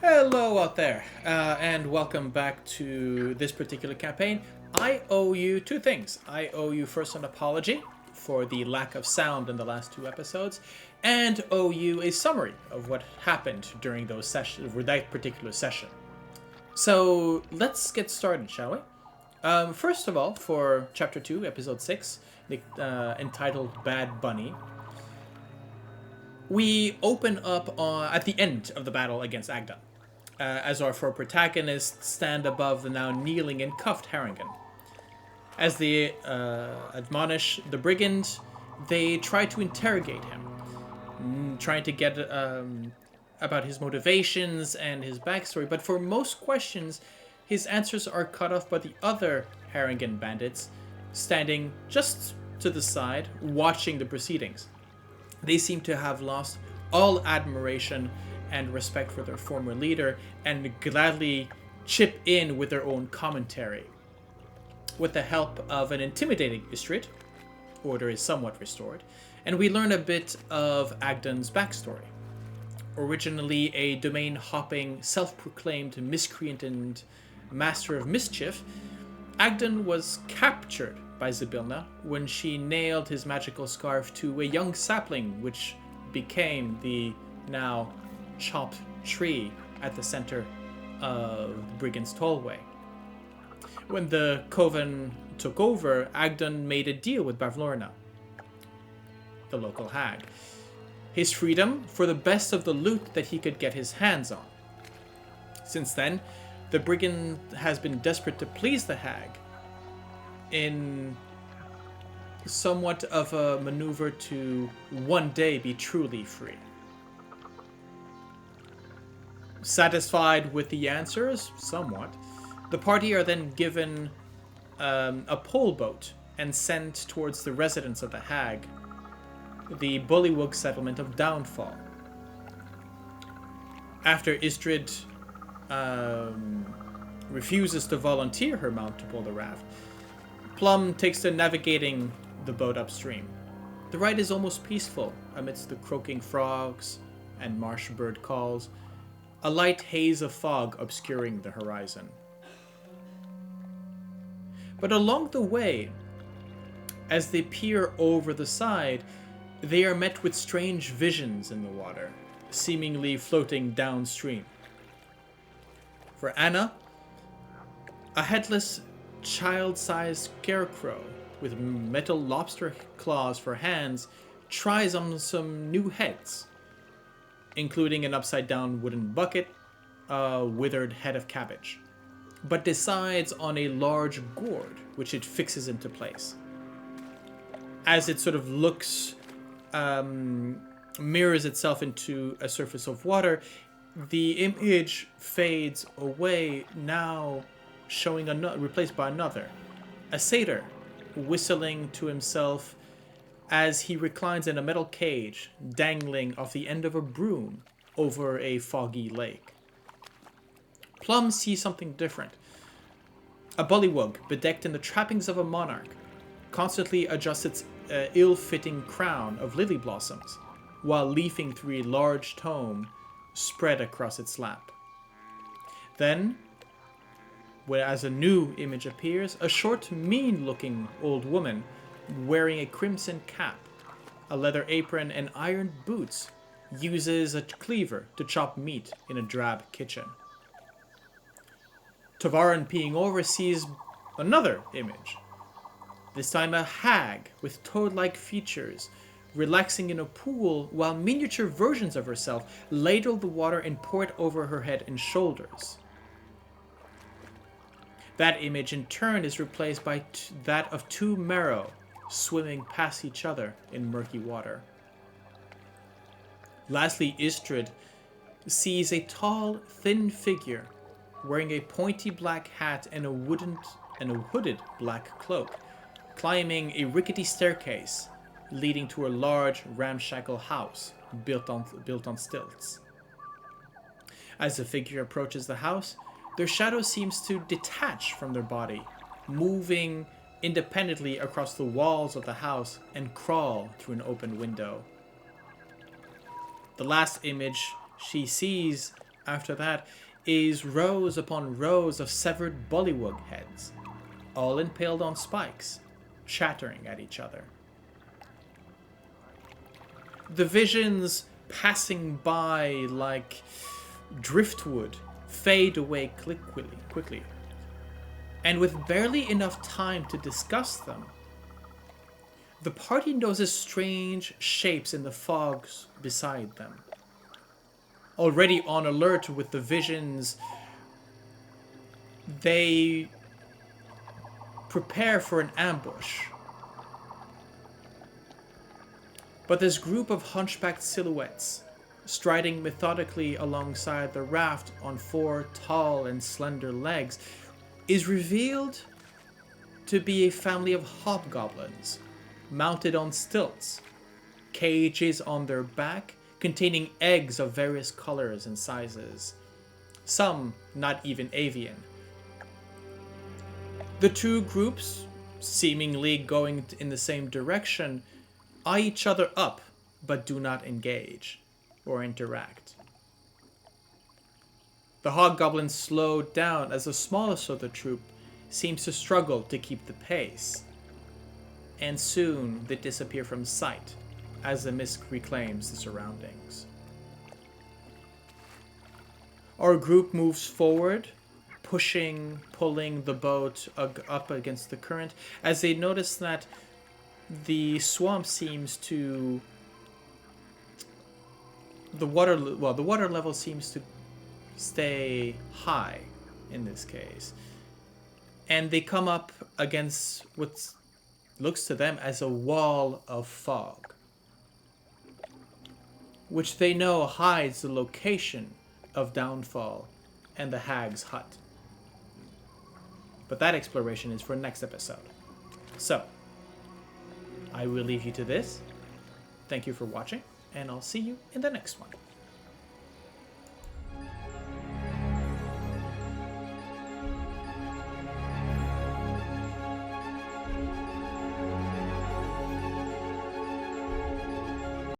Hello out there, and welcome back to this particular campaign. I owe you two things. I owe you first an apology for the lack of sound in the last two episodes, and owe you a summary of what happened during those sessions, or that particular session. So let's get started, shall we? First of all, for Chapter 2, Episode 6, entitled Bad Bunny, we open up at the end of the battle against Agdon, as our four protagonists stand above the now kneeling and cuffed Harengon. As they admonish the brigand, they try to interrogate him, trying to get about his motivations and his backstory, but for most questions, his answers are cut off by the other Harengon bandits, standing just to the side, watching the proceedings. They seem to have lost all admiration and respect for their former leader and gladly chip in with their own commentary. With the help of an intimidating Ysdred, order is somewhat restored, and we learn a bit of Agdon's backstory. Originally a domain-hopping, self-proclaimed miscreant and master of mischief, Agdon was captured by Zybilna when she nailed his magical scarf to a young sapling which became the now chopped tree at the center of the Brigand's Tollway. When the Coven took over, Agdon made a deal with Bavlorna, the local hag. His freedom for the best of the loot that he could get his hands on. Since then, the Brigand has been desperate to please the hag in somewhat of a maneuver to one day be truly free. Satisfied with the answers, somewhat, the party are then given a pole boat and sent towards the residence of the hag, the Bullywug settlement of Downfall. After Ysdred refuses to volunteer her mount to pull the raft, Plum takes to navigating the boat upstream. The ride is almost peaceful amidst the croaking frogs and marsh bird calls, a light haze of fog obscuring the horizon. But along the way, as they peer over the side, they are met with strange visions in the water, seemingly floating downstream. For Anna, a headless, child-sized scarecrow with metal lobster claws for hands tries on some new heads, including an upside-down wooden bucket, a withered head of cabbage, but decides on a large gourd, which it fixes into place. As it sort of looks, mirrors itself into a surface of water, the image fades away, now showing replaced by another, a satyr whistling to himself as he reclines in a metal cage dangling off the end of a broom over a foggy lake. Plum sees something different. A bullywug bedecked in the trappings of a monarch constantly adjusts its ill-fitting crown of lily blossoms while leafing through a large tome spread across its lap. Then, as a new image appears, a short, mean-looking old woman wearing a crimson cap, a leather apron, and iron boots uses a cleaver to chop meat in a drab kitchen. Tavaren peeing over sees another image, this time a hag with toad-like features, relaxing in a pool while miniature versions of herself ladle the water and pour it over her head and shoulders. That image in turn is replaced by that of two merrow swimming past each other in murky water. Lastly, Ysdred sees a tall, thin figure wearing a pointy black hat and a hooded black cloak, climbing a rickety staircase leading to a large, ramshackle house built on stilts. As the figure approaches the house, their shadow seems to detach from their body, moving independently across the walls of the house and crawl through an open window. The last image she sees after that is rows upon rows of severed bullywug heads, all impaled on spikes, chattering at each other. The visions passing by like driftwood fade away quickly. And with barely enough time to discuss them, the party notices strange shapes in the fogs beside them. Already on alert with the visions, they prepare for an ambush. But this group of hunchbacked silhouettes, striding methodically alongside the raft on 4 tall and slender legs, is revealed to be a family of hobgoblins, mounted on stilts, cages on their back containing eggs of various colors and sizes, some not even avian. The two groups, seemingly going in the same direction, eye each other up but do not engage or interact. The hobgoblins slow down as the smallest of the troop seems to struggle to keep the pace, and soon they disappear from sight as the mist reclaims the surroundings. Our group moves forward, pulling the boat up against the current, as they notice that the swamp seems to... the water level seems to stay high in this case. And they come up against what looks to them as a wall of fog, which they know hides the location of Downfall and the Hag's Hut. But that exploration is for next episode. So, I will leave you to this. Thank you for watching, and I'll see you in the next one.